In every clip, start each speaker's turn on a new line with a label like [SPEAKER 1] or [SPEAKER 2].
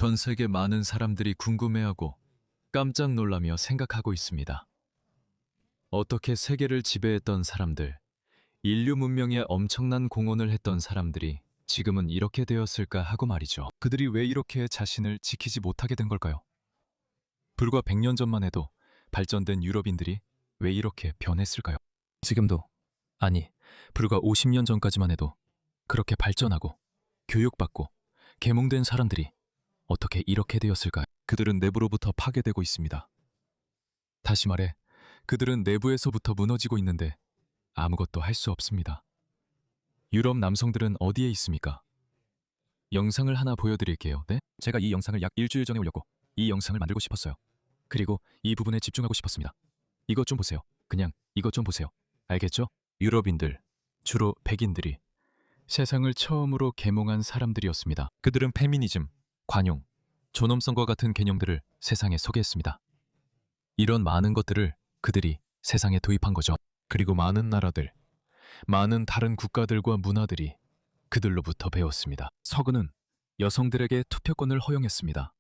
[SPEAKER 1] 전 세계 많은 사람들이 궁금해하고 깜짝 놀라며 생각하고 있습니다. 어떻게 세계를 지배했던 사람들, 인류 문명에 엄청난 공헌을 했던 사람들이 지금은 이렇게 되었을까 하고 말이죠. 그들이 왜 이렇게 자신을 지키지 못하게 된 걸까요? 불과 100년 전만 해도 발전된 유럽인들이 왜 이렇게 변했을까요? 지금도, 아니, 불과 50년 전까지만 해도 그렇게 발전하고 교육받고 계몽된 사람들이 어떻게 이렇게 되었을까요? 그들은 내부로부터 파괴되고 있습니다. 다시 말해, 그들은 내부에서부터 무너지고 있는데 아무것도 할 수 없습니다. 유럽 남성들은 어디에 있습니까? 영상을 하나 보여드릴게요. 네? 제가 이 영상을 약 일주일 전에 올렸고 이 영상을 만들고 싶었어요. 그리고 이 부분에 집중하고 싶었습니다. 이것 좀 보세요. 그냥 이것 좀 보세요. 알겠죠? 유럽인들, 주로 백인들이 세상을 처음으로 계몽한 사람들이었습니다. 그들은 페미니즘, 관용, 존엄성과 같은 개념들을 세상에 소개했습니다. 이런 많은 것들을 그들이 세상에 도입한 거죠. 그리고 많은 나라들, 많은 다른 국가들과 문화들이 그들로부터 배웠습니다. 서구는 여성들에게 투표권을 허용했습니다.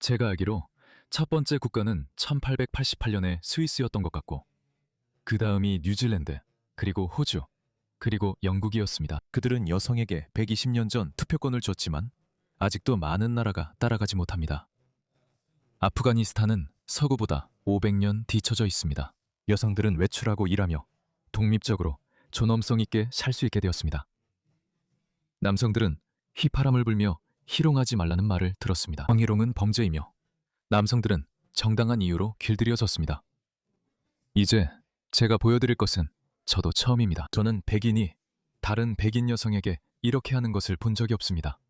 [SPEAKER 1] 제가 알기로 첫 번째 국가는 1888년에 스위스였던 것 같고 그 다음이 뉴질랜드, 그리고 호주, 그리고 영국이었습니다. 그들은 여성에게 120년 전 투표권을 줬지만 아직도 많은 나라가 따라가지 못합니다. 아프가니스탄은 서구보다 500년 뒤처져 있습니다. 여성들은 외출하고 일하며 독립적으로 존엄성 있게 살 수 있게 되었습니다. 남성들은 휘파람을 불며 희롱하지 말라는 말을 들었습니다. 성희롱은 범죄이며 남성들은 정당한 이유로 길들여졌습니다. 이제 제가 보여드릴 것은 저도 처음입니다. 저는 백인이 다른 백인 여성에게 이렇게 하는 것을 본 적이 없습니다.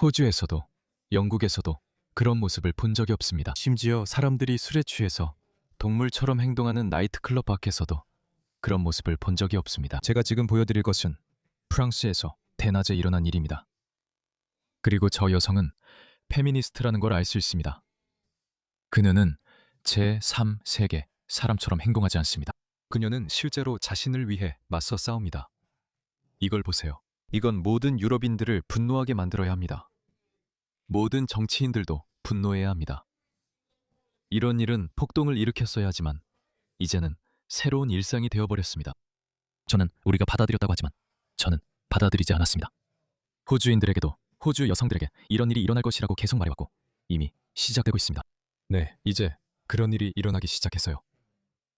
[SPEAKER 1] 호주에서도 영국에서도 그런 모습을 본 적이 없습니다. 심지어 사람들이 술에 취해서 동물처럼 행동하는 나이트클럽 밖에서도 그런 모습을 본 적이 없습니다. 제가 지금 보여드릴 것은 프랑스에서 대낮에 일어난 일입니다. 그리고 저 여성은 페미니스트라는 걸 알 수 있습니다. 그녀는 제3세계 사람처럼 행동하지 않습니다. 그녀는 실제로 자신을 위해 맞서 싸웁니다. 이걸 보세요. 이건 모든 유럽인들을 분노하게 만들어야 합니다. 모든 정치인들도 분노해야 합니다. 이런 일은 폭동을 일으켰어야 하지만 이제는 새로운 일상이 되어버렸습니다. 저는 우리가 받아들였다고 하지만 저는 받아들이지 않았습니다. 호주인들에게도 호주 여성들에게 이런 일이 일어날 것이라고 계속 말해왔고 이미 시작되고 있습니다. 네, 이제 그런 일이 일어나기 시작했어요.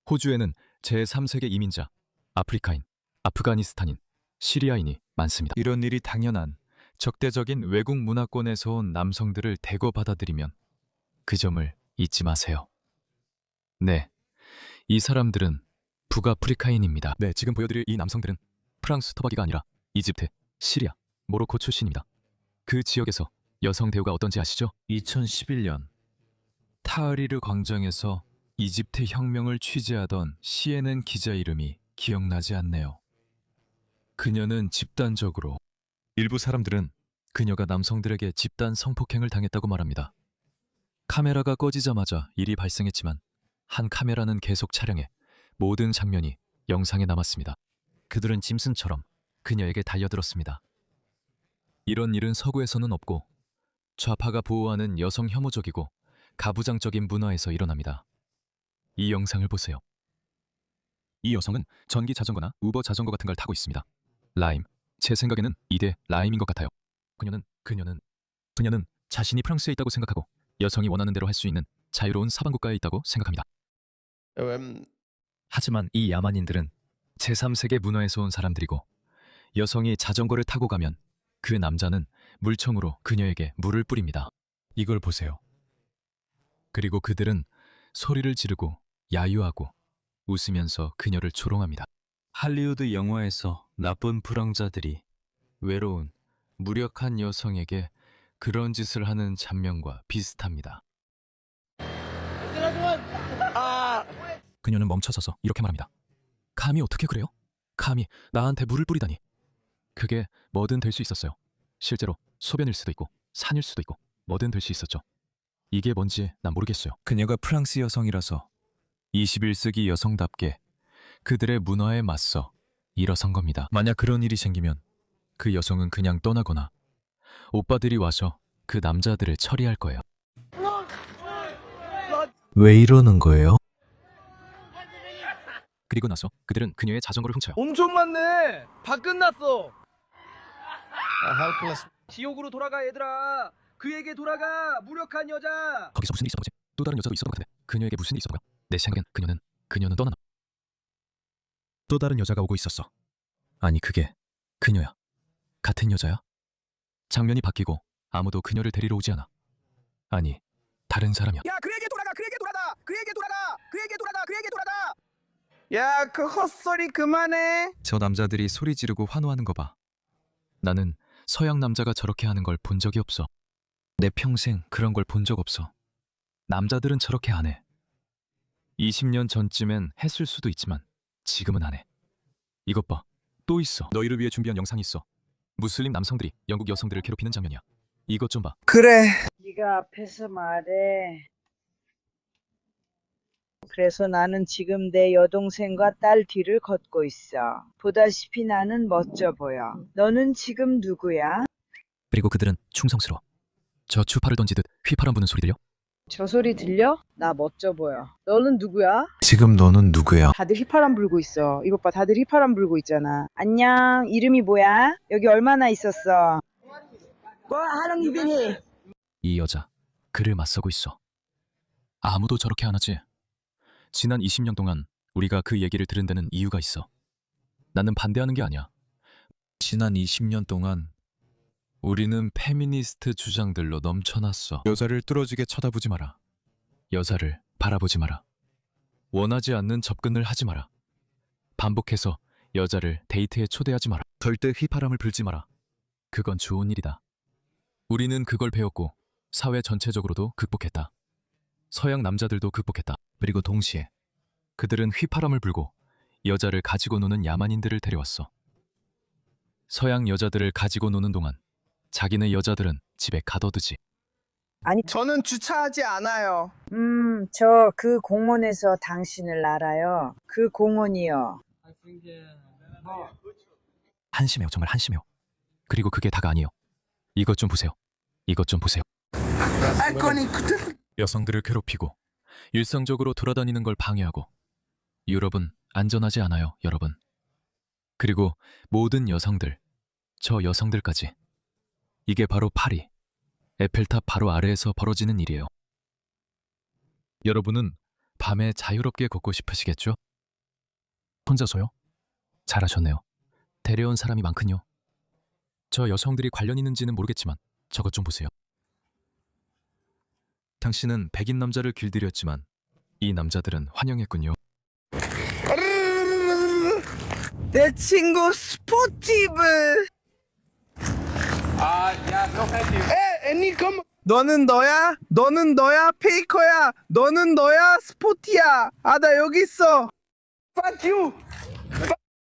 [SPEAKER 1] 호주에는 제3세계 이민자, 아프리카인, 아프가니스탄인, 시리아인이 많습니다. 이런 일이 당연한 적대적인 외국 문화권에서 온 남성들을 대거 받아들이면 그 점을 잊지 마세요. 네, 이 사람들은 북아프리카인입니다. 네, 지금 보여드릴 이 남성들은 프랑스 토박이가 아니라 이집트, 시리아, 모로코 출신입니다. 그 지역에서 여성 대우가 어떤지 아시죠? 2011년 타흐리르 광장에서 이집트 혁명을 취재하던 CNN 기자 이름이 기억나지 않네요. 그녀는 집단적으로, 일부 사람들은 그녀가 남성들에게 집단 성폭행을 당했다고 말합니다. 카메라가 꺼지자마자 일이 발생했지만 한 카메라는 계속 촬영해 모든 장면이 영상에 남았습니다. 그들은 짐승처럼 그녀에게 달려들었습니다. 이런 일은 서구에서는 없고 좌파가 보호하는 여성 혐오적이고 가부장적인 문화에서 일어납니다. 이 영상을 보세요. 이 여성은 전기 자전거나 우버 자전거 같은 걸 타고 있습니다. 라임, 제 생각에는 이대 라임인 것 같아요. 그녀는 자신이 프랑스에 있다고 생각하고 여성이 원하는 대로 할 수 있는 자유로운 사방 국가에 있다고 생각합니다. 하지만 이 야만인들은 제3세계 문화에서 온 사람들이고 여성이 자전거를 타고 가면 그 남자는 물총으로 그녀에게 물을 뿌립니다. 이걸 보세요. 그리고 그들은 소리를 지르고 야유하고 웃으면서 그녀를 조롱합니다. 할리우드 영화에서 나쁜 불황자들이 외로운 무력한 여성에게 그런 짓을 하는 장면과 비슷합니다. 그녀는 멈춰서서 이렇게 말합니다. 감히 어떻게 그래요? 감히 나한테 물을 뿌리다니. 그게 뭐든 될 수 있었어요. 실제로 소변일 수도 있고 산일 수도 있고 뭐든 될 수 있었죠. 이게 뭔지 난 모르겠어요. 그녀가 프랑스 여성이라서 21세기 여성답게 그들의 문화에 맞서 일어선 겁니다. 만약 그런 일이 생기면 그 여성은 그냥 떠나거나 오빠들이 와서 그 남자들을 처리할 거예요.
[SPEAKER 2] 왜 이러는 거예요?
[SPEAKER 1] 그리고 나서 그들은 그녀의 자전거를 훔쳐요.
[SPEAKER 3] 엄청 많네. 다 끝났어.
[SPEAKER 2] 헬플레스.
[SPEAKER 3] 지옥으로 돌아가 얘들아. 그에게 돌아가. 무력한 여자.
[SPEAKER 1] 거기서 무슨 일이 있었던 거지? 또 다른 여자도 있었던 것 같은데 그녀에게 무슨 일이 있었던 거야? 내 생각엔 그녀는 떠나나. 또 다른 여자가 오고 있었어. 아니 그게 그녀야. 같은 여자야? 장면이 바뀌고 아무도 그녀를 데리러 오지 않아. 아니 다른 사람이야.
[SPEAKER 3] 야, 그에게 돌아가. 그에게 돌아가. 그에게 돌아가. 그에게 돌아가. 그에게 돌아가. 야, 그 헛소리 그만해.
[SPEAKER 1] 저 남자들이 소리 지르고 환호하는 거 봐. 나는 서양 남자가 저렇게 하는 걸 본 적이 없어. 내 평생 그런 걸 본 적 없어. 남자들은 저렇게 안 해. 20년 전쯤엔 했을 수도 있지만 지금은 안 해. 이것 봐. 또 있어. 너희를 위해 준비한 영상이 있어. 무슬림 남성들이 영국 여성들을 괴롭히는 장면이야. 이것 좀 봐.
[SPEAKER 3] 그래.
[SPEAKER 4] 네가 앞에서 말해. 그래서 나는 지금 내 여동생과 딸 뒤를 걷고 있어. 보다시피 나는 멋져 보여. 너는 지금 누구야?
[SPEAKER 1] 그리고 그들은 충성스러워. 저 추파를 던지듯 휘파람 부는 소리 들려?
[SPEAKER 4] 저 소리 들려? 나 멋져 보여. 너는 누구야?
[SPEAKER 2] 지금 너는 누구야?
[SPEAKER 4] 다들 휘파람 불고 있어. 이것 봐, 다들 휘파람 불고 있잖아. 안녕, 이름이 뭐야? 여기 얼마나 있었어?
[SPEAKER 1] 이 여자 그를 맞서고 있어. 아무도 저렇게 안 하지. 지난 20년 동안 우리가 그 얘기를 들은 데는 이유가 있어. 나는 반대하는 게 아니야. 지난 20년 동안 우리는 페미니스트 주장들로 넘쳐났어. 여자를 뚫어지게 쳐다보지 마라. 여자를 바라보지 마라. 원하지 않는 접근을 하지 마라. 반복해서 여자를 데이트에 초대하지 마라. 절대 휘파람을 불지 마라. 그건 좋은 일이다. 우리는 그걸 배웠고 사회 전체적으로도 극복했다. 서양 남자들도 극복했다. 그리고 동시에 그들은 휘파람을 불고 여자를 가지고 노는 야만인들을 데려왔어. 서양 여자들을 가지고 노는 동안 자기네 여자들은 집에 가둬두지.
[SPEAKER 4] 아니,
[SPEAKER 3] 저는 주차하지 않아요.
[SPEAKER 4] 저 그 공원에서 당신을 알아요. 그 공원이요.
[SPEAKER 1] 한심해요. 정말 한심해요. 그리고 그게 다가 아니에요. 이것 좀 보세요. 이것 좀 보세요. 여성들을 괴롭히고 일상적으로 돌아다니는 걸 방해하고. 유럽은 안전하지 않아요, 여러분. 그리고 모든 여성들, 저 여성들까지. 이게 바로 파리, 에펠탑 바로 아래에서 벌어지는 일이에요. 여러분은 밤에 자유롭게 걷고 싶으시겠죠? 혼자서요? 잘하셨네요. 데려온 사람이 많군요. 저 여성들이 관련 있는지는 모르겠지만 저것 좀 보세요. 당신은 백인 남자를 길들였지만 이 남자들은 환영했군요.
[SPEAKER 3] 내 친구 스포티브. 애니 컴. 너는 너야? 너는 너야? 페이커야? 너는 너야? 스포티야? 아, 나 여기 있어. Fuck you.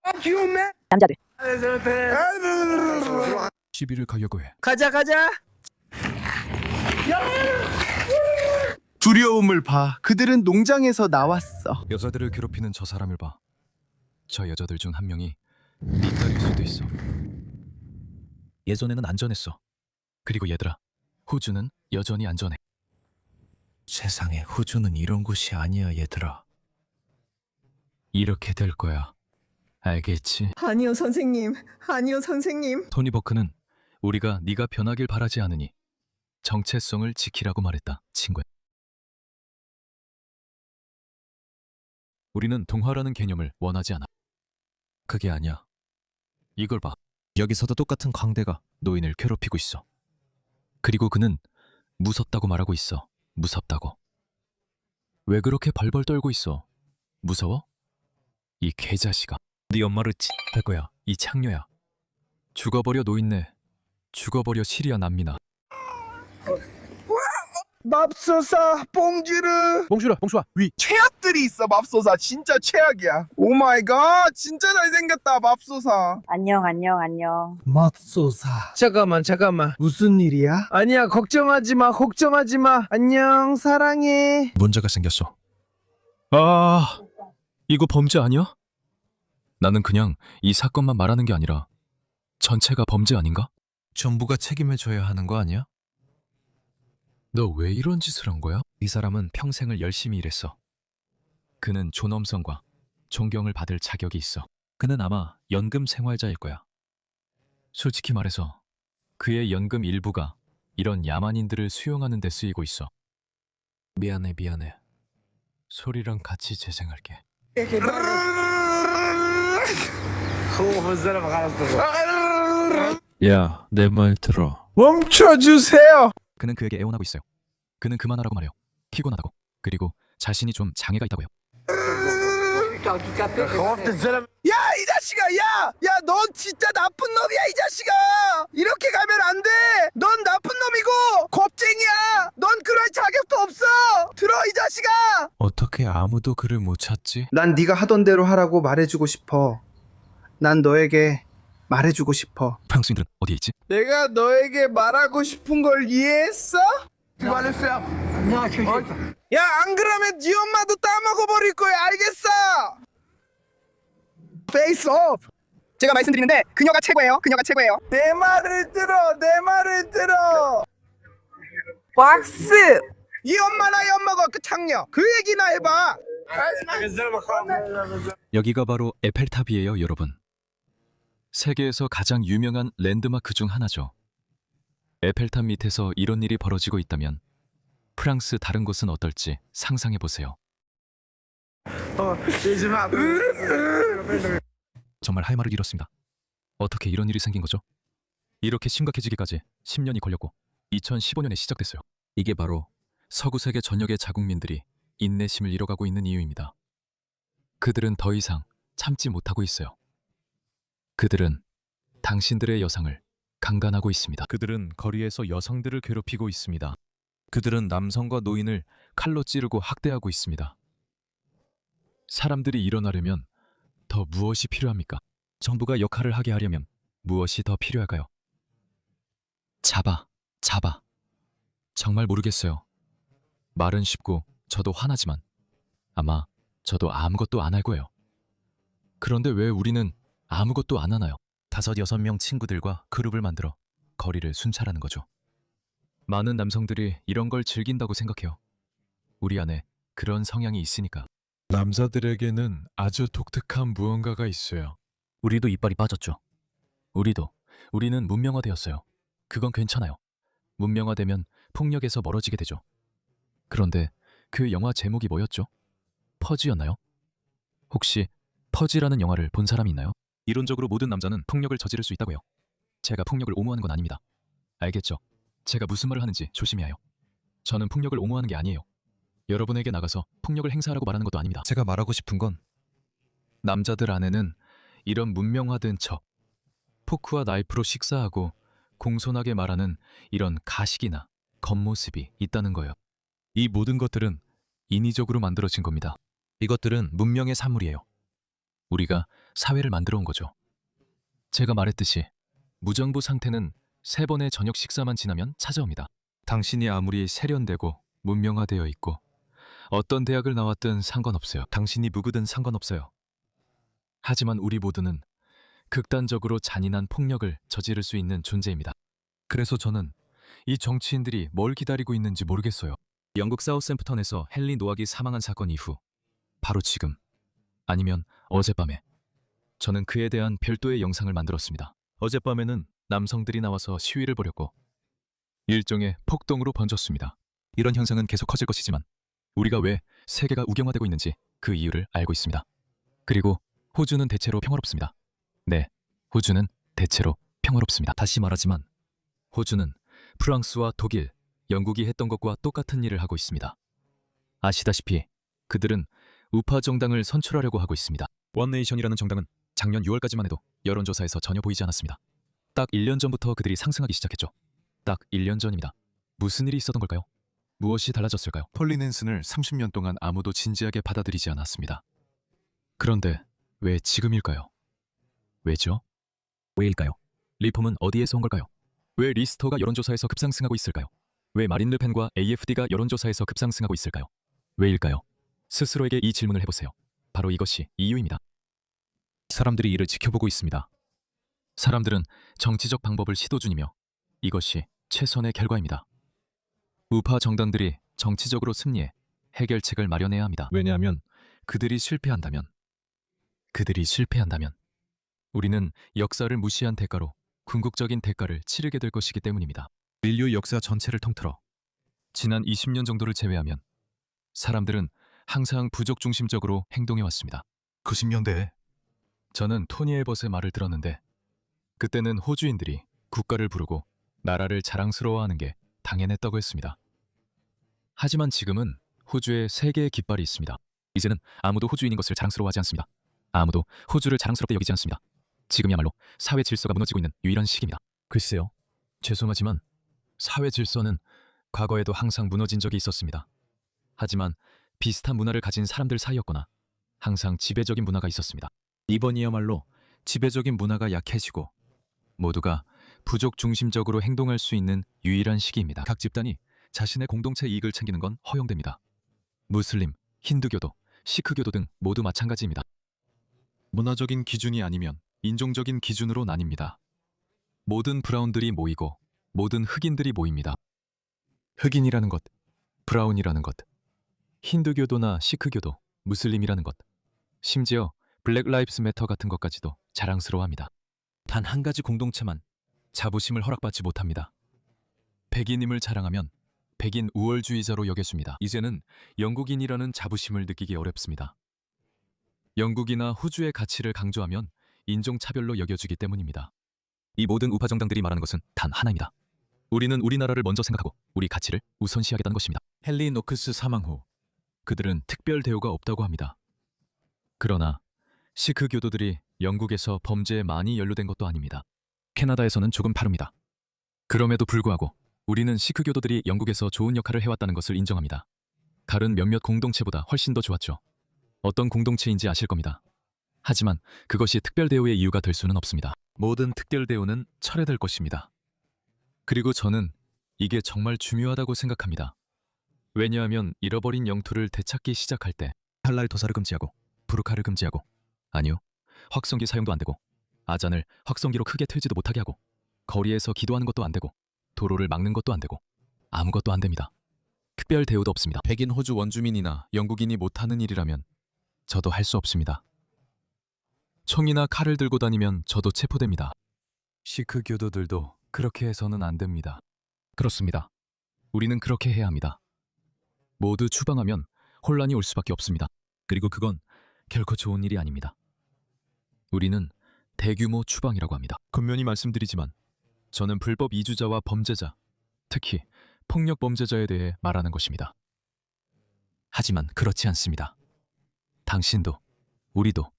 [SPEAKER 3] Fuck you, man.
[SPEAKER 4] 남자들.
[SPEAKER 1] 11을 가려고 해.
[SPEAKER 3] 가자. 두려움을 봐. 그들은 농장에서 나왔어.
[SPEAKER 1] 여자들을 괴롭히는 저 사람을 봐. 저 여자들 중 한 명이 네 딸일 수도 있어. 예전에는 안전했어. 그리고 얘들아, 호주는 여전히 안전해. 세상에 호주는 이런 곳이 아니야, 얘들아. 이렇게 될 거야. 알겠지?
[SPEAKER 5] 아니요, 선생님. 아니요, 선생님.
[SPEAKER 1] 토니 버크는 우리가 네가 변하길 바라지 않으니 정체성을 지키라고 말했다, 친구야. 우리는 동화라는 개념을 원하지 않아. 그게 아니야. 이걸 봐. 여기서도 똑같은 광대가 노인을 괴롭히고 있어. 그리고 그는 무섭다고 말하고 있어. 무섭다고. 왜 그렇게 벌벌 떨고 있어? 무서워? 이 개자식아. 네 엄마를 할 거야. 이 창녀야. 죽어버려 노인네. 죽어버려 시리아 난민아.
[SPEAKER 3] 맙소사 봉주르. 봉주라 위. 최악들이 있어. 맙소사 진짜 최악이야. 오 마이 갓, 진짜 잘생겼다 맙소사.
[SPEAKER 4] 안녕.
[SPEAKER 3] 맙소사. 잠깐만. 무슨 일이야? 아니야, 걱정하지 마. 안녕, 사랑해.
[SPEAKER 1] 문제가 생겼어. 아, 이거 범죄 아니야? 나는 그냥 이 사건만 말하는 게 아니라 전체가 범죄 아닌가? 전부가 책임을 져야 하는 거 아니야? 너 왜 이런 짓을 한 거야? 이 사람은 평생을 열심히 일했어. 그는 존엄성과 존경을 받을 자격이 있어. 그는 아마 연금 생활자일 거야. 솔직히 말해서 그의 연금 일부가 이런 야만인들을 수용하는 데 쓰이고 있어. 미안해. 소리랑 같이 재생할게.
[SPEAKER 2] 야, 내 말 들어.
[SPEAKER 3] 멈춰주세요.
[SPEAKER 1] 그는 그에게 애원하고 있어요. 그는 그만하라고 말해요. 피곤하다고. 그리고 자신이 좀 장애가 있다고요.
[SPEAKER 3] 야, 이 자식아, 야, 넌 진짜 나쁜 놈이야, 이 자식아. 이렇게 가면 안 돼. 넌 나쁜 놈이고 겁쟁이야. 넌 그럴 자격도 없어. 들어, 이 자식아.
[SPEAKER 1] 어떻게 아무도 그를 못 찾지?
[SPEAKER 3] 난 네가 하던 대로 하라고 말해주고 싶어. 난 너에게 말해주고 싶어.
[SPEAKER 1] 프랑스인들은 어디에 있지?
[SPEAKER 3] 내가 너에게 말하고 싶은 걸 이해했어? 야, 안 그러면 네 엄마도 따먹어버릴 거야, 알겠어? Face off.
[SPEAKER 5] 제가 말씀드리는데 그녀가 최고예요.
[SPEAKER 3] 내 말을 들어.
[SPEAKER 5] 박스.
[SPEAKER 3] 이 엄마 나이 엄마가 그 창녀 그 얘기나 해봐.
[SPEAKER 1] 여기가 바로 에펠탑이에요, 여러분. 세계에서 가장 유명한 랜드마크 중 하나죠. 에펠탑 밑에서 이런 일이 벌어지고 있다면 프랑스 다른 곳은 어떨지 상상해 보세요. 정말 할 말을 잃었습니다. 어떻게 이런 일이 생긴 거죠? 이렇게 심각해지기까지 10년이 걸렸고 2015년에 시작됐어요. 이게 바로 서구 세계 전역의 자국민들이 인내심을 잃어가고 있는 이유입니다. 그들은 더 이상 참지 못하고 있어요. 그들은 당신들의 여성을 강간하고 있습니다. 그들은 거리에서 여성들을 괴롭히고 있습니다. 그들은 남성과 노인을 칼로 찌르고 학대하고 있습니다. 사람들이 일어나려면 더 무엇이 필요합니까? 정부가 역할을 하게 하려면 무엇이 더 필요할까요? 잡아. 정말 모르겠어요. 말은 쉽고 저도 화나지만 아마 저도 아무것도 안 할 거예요. 그런데 왜 우리는 아무것도 안 하나요? 5-6명 친구들과 그룹을 만들어 거리를 순찰하는 거죠. 많은 남성들이 이런 걸 즐긴다고 생각해요. 우리 안에 그런 성향이 있으니까. 남자들에게는 아주 독특한 무언가가 있어요. 우리도 이빨이 빠졌죠. 우리는 문명화되었어요. 그건 괜찮아요. 문명화되면 폭력에서 멀어지게 되죠. 그런데 그 영화 제목이 뭐였죠? 퍼즈였나요? 혹시 퍼즈라는 영화를 본 사람이 있나요? 이론적으로 모든 남자는 폭력을 저지를 수 있다고요. 제가 폭력을 옹호하는 건 아닙니다. 알겠죠? 제가 무슨 말을 하는지 조심해야 해요. 저는 폭력을 옹호하는 게 아니에요. 여러분에게 나가서 폭력을 행사하라고 말하는 것도 아닙니다. 제가 말하고 싶은 건 남자들 안에는 이런 문명화된 척, 포크와 나이프로 식사하고 공손하게 말하는 이런 가식이나 겉모습이 있다는 거예요. 이 모든 것들은 인위적으로 만들어진 겁니다. 이것들은 문명의 산물이에요. 우리가 사회를 만들어 온 거죠. 제가 말했듯이 무정부 상태는 3번의 저녁 식사만 지나면 찾아옵니다. 당신이 아무리 세련되고 문명화되어 있고 어떤 대학을 나왔든 상관없어요. 당신이 누구든 상관없어요. 하지만 우리 모두는 극단적으로 잔인한 폭력을 저지를 수 있는 존재입니다. 그래서 저는 이 정치인들이 뭘 기다리고 있는지 모르겠어요. 영국 사우샘프턴에서 헨리 노악이 사망한 사건 이후 바로 지금 아니면 어젯밤에 저는 그에 대한 별도의 영상을 만들었습니다. 어젯밤에는 남성들이 나와서 시위를 벌였고 일종의 폭동으로 번졌습니다. 이런 현상은 계속 커질 것이지만 우리가 왜 세계가 우경화되고 있는지 그 이유를 알고 있습니다. 그리고 호주는 대체로 평화롭습니다. 네, 호주는 대체로 평화롭습니다. 다시 말하지만 호주는 프랑스와 독일, 영국이 했던 것과 똑같은 일을 하고 있습니다. 아시다시피 그들은 우파 정당을 선출하려고 하고 있습니다. 원네이션이라는 정당은 작년 6월까지만 해도 여론조사에서 전혀 보이지 않았습니다. 딱 1년 전부터 그들이 상승하기 시작했죠. 딱 1년 전입니다. 무슨 일이 있었던 걸까요? 무엇이 달라졌을까요? 폴린 헨슨을 30년 동안 아무도 진지하게 받아들이지 않았습니다. 그런데 왜 지금일까요? 왜죠? 왜일까요? 리폼은 어디에서 온 걸까요? 왜 리스터가 여론조사에서 급상승하고 있을까요? 왜 마린 르펜과 AFD가 여론조사에서 급상승하고 있을까요? 왜일까요? 스스로에게 이 질문을 해보세요. 바로 이것이 이유입니다. 사람들이 이를 지켜보고 있습니다. 사람들은 정치적 방법을 시도 중이며 이것이 최선의 결과입니다. 우파 정당들이 정치적으로 승리해 해결책을 마련해야 합니다. 왜냐하면 그들이 실패한다면 우리는 역사를 무시한 대가로 궁극적인 대가를 치르게 될 것이기 때문입니다. 인류 역사 전체를 통틀어 지난 20년 정도를 제외하면 사람들은 항상 부족 중심적으로 행동해 왔습니다. 90년대에 저는 토니 엘벗의 말을 들었는데 그때는 호주인들이 국가를 부르고 나라를 자랑스러워하는 게 당연했다고 했습니다. 하지만 지금은 호주에 세 개의 깃발이 있습니다. 이제는 아무도 호주인인 것을 자랑스러워하지 않습니다. 아무도 호주를 자랑스럽게 여기지 않습니다. 지금이야말로 사회 질서가 무너지고 있는 유일한 시기입니다. 글쎄요. 죄송하지만 사회 질서는 과거에도 항상 무너진 적이 있었습니다. 하지만 비슷한 문화를 가진 사람들 사이였거나 항상 지배적인 문화가 있었습니다. 이번이야말로 지배적인 문화가 약해지고 모두가 부족 중심적으로 행동할 수 있는 유일한 시기입니다. 각 집단이 자신의 공동체 이익을 챙기는 건 허용됩니다. 무슬림, 힌두교도, 시크교도 등 모두 마찬가지입니다. 문화적인 기준이 아니면 인종적인 기준으로 나뉩니다. 모든 브라운들이 모이고 모든 흑인들이 모입니다. 흑인이라는 것, 브라운이라는 것, 힌두교도나 시크교도, 무슬림이라는 것, 심지어 블랙 라이브스 매터 같은 것까지도 자랑스러워합니다. 단 한 가지 공동체만 자부심을 허락받지 못합니다. 백인임을 자랑하면 백인 우월주의자로 여겨집니다. 이제는 영국인이라는 자부심을 느끼기 어렵습니다. 영국이나 호주의 가치를 강조하면 인종차별로 여겨지기 때문입니다. 이 모든 우파 정당들이 말하는 것은 단 하나입니다. 우리는 우리나라를 먼저 생각하고 우리 가치를 우선시하겠다는 것입니다. 헨리 노크스 사망 후 그들은 특별 대우가 없다고 합니다. 그러나 시크 교도들이 영국에서 범죄에 많이 연루된 것도 아닙니다. 캐나다에서는 조금 다릅니다. 그럼에도 불구하고 우리는 시크 교도들이 영국에서 좋은 역할을 해왔다는 것을 인정합니다. 다른 몇몇 공동체보다 훨씬 더 좋았죠. 어떤 공동체인지 아실 겁니다. 하지만 그것이 특별 대우의 이유가 될 수는 없습니다. 모든 특별 대우는 철회될 것입니다. 그리고 저는 이게 정말 중요하다고 생각합니다. 왜냐하면 잃어버린 영토를 되찾기 시작할 때 할랄 도사를 금지하고 부르카를 금지하고 아니요, 확성기 사용도 안 되고 아잔을 확성기로 크게 틀지도 못하게 하고 거리에서 기도하는 것도 안 되고 도로를 막는 것도 안 되고 아무것도 안 됩니다. 특별 대우도 없습니다. 백인 호주 원주민이나 영국인이 못하는 일이라면 저도 할 수 없습니다. 총이나 칼을 들고 다니면 저도 체포됩니다. 시크 교도들도 그렇게 해서는 안 됩니다. 그렇습니다. 우리는 그렇게 해야 합니다. 모두 추방하면 혼란이 올 수밖에 없습니다. 그리고 그건 결코 좋은 일이 아닙니다. 우리는 대규모 추방이라고 합니다. 분명히 말씀드리지만 저는 불법 이주자와 범죄자, 특히 폭력 범죄자에 대해 말하는 것입니다. 하지만 그렇지 않습니다. 당신도 우리도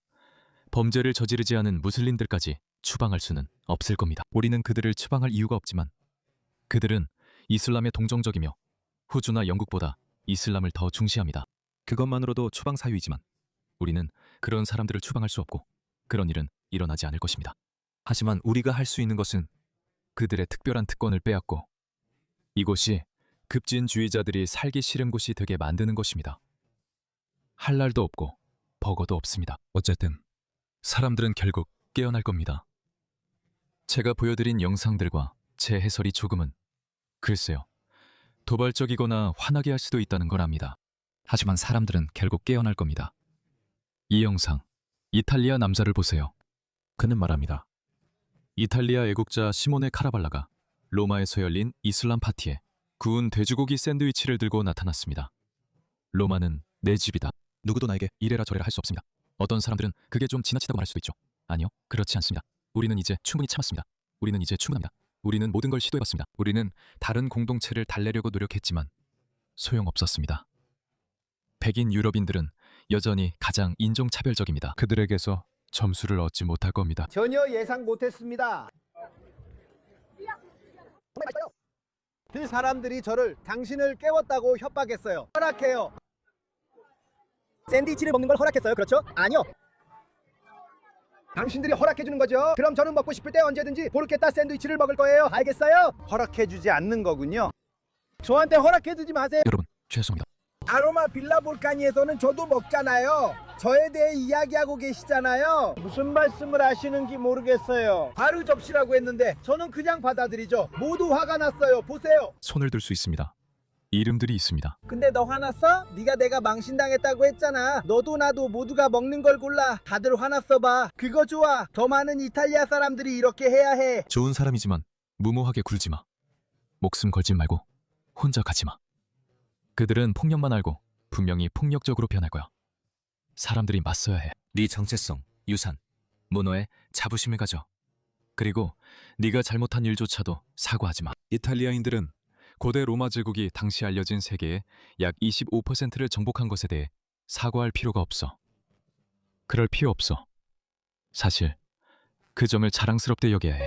[SPEAKER 1] 범죄를 저지르지 않은 무슬림들까지 추방할 수는 없을 겁니다. 우리는 그들을 추방할 이유가 없지만 그들은 이슬람에 동정적이며 호주나 영국보다 이슬람을 더 중시합니다. 그것만으로도 추방 사유이지만 우리는 그런 사람들을 추방할 수 없고 그런 일은 일어나지 않을 것입니다. 하지만 우리가 할 수 있는 것은 그들의 특별한 특권을 빼앗고 이곳이 급진주의자들이 살기 싫은 곳이 되게 만드는 것입니다. 할랄도 없고 버거도 없습니다. 어쨌든 사람들은 결국 깨어날 겁니다. 제가 보여드린 영상들과 제 해설이 조금은 글쎄요, 도발적이거나 화나게 할 수도 있다는 걸 압니다. 하지만 사람들은 결국 깨어날 겁니다. 이 영상, 이탈리아 남자를 보세요. 그는 말합니다. 이탈리아 애국자 시모네 카라발라가 로마에서 열린 이슬람 파티에 구운 돼지고기 샌드위치를 들고 나타났습니다. 로마는 내 집이다. 누구도 나에게 이래라 저래라 할 수 없습니다. 어떤 사람들은 그게 좀 지나치다고 말할 수도 있죠. 아니요, 그렇지 않습니다. 우리는 이제 충분히 참았습니다. 우리는 이제 충분합니다. 우리는 모든 걸 시도해봤습니다. 우리는 다른 공동체를 달래려고 노력했지만 소용없었습니다. 백인 유럽인들은 여전히 가장 인종차별적입니다. 그들에게서 점수를 얻지 못할 겁니다.
[SPEAKER 3] 전혀 예상 못했습니다. 그 사람들이 저를 당신을 깨웠다고 협박했어요. 허락해요.
[SPEAKER 5] 샌드위치를 먹는 걸 허락했어요. 그렇죠? 아니요.
[SPEAKER 3] 당신들이 허락해주는 거죠. 그럼 저는 먹고 싶을 때 언제든지 보르케타 샌드위치를 먹을 거예요. 알겠어요? 허락해주지 않는 거군요. 저한테 허락해주지 마세요.
[SPEAKER 1] 여러분, 죄송합니다.
[SPEAKER 3] 아로마 빌라 볼카니에서는 저도 먹잖아요. 저에 대해 이야기하고 계시잖아요. 무슨 말씀을 하시는지 모르겠어요. 바로 접시라고 했는데 저는 그냥 받아들이죠. 모두 화가 났어요. 보세요.
[SPEAKER 1] 손을 들 수 있습니다. 이름들이 있습니다.
[SPEAKER 3] 근데 너 화났어? 네가 내가 망신당했다고 했잖아. 너도 나도 모두가 먹는 걸 골라. 다들 화났어 봐. 그거 좋아. 더 많은 이탈리아 사람들이 이렇게 해야 해.
[SPEAKER 1] 좋은 사람이지만 무모하게 굴지 마. 목숨 걸지 말고 혼자 가지 마. 그들은 폭력만 알고 분명히 폭력적으로 변할 거야. 사람들이 맞서야 해. 네 정체성, 유산, 문화에 자부심을 가져. 그리고 네가 잘못한 일조차도 사과하지 마. 이탈리아인들은 고대 로마 제국이 당시 알려진 세계의 약 25%를 정복한 것에 대해 사과할 필요가 없어. 그럴 필요 없어. 사실 그 점을 자랑스럽게 여겨야 해.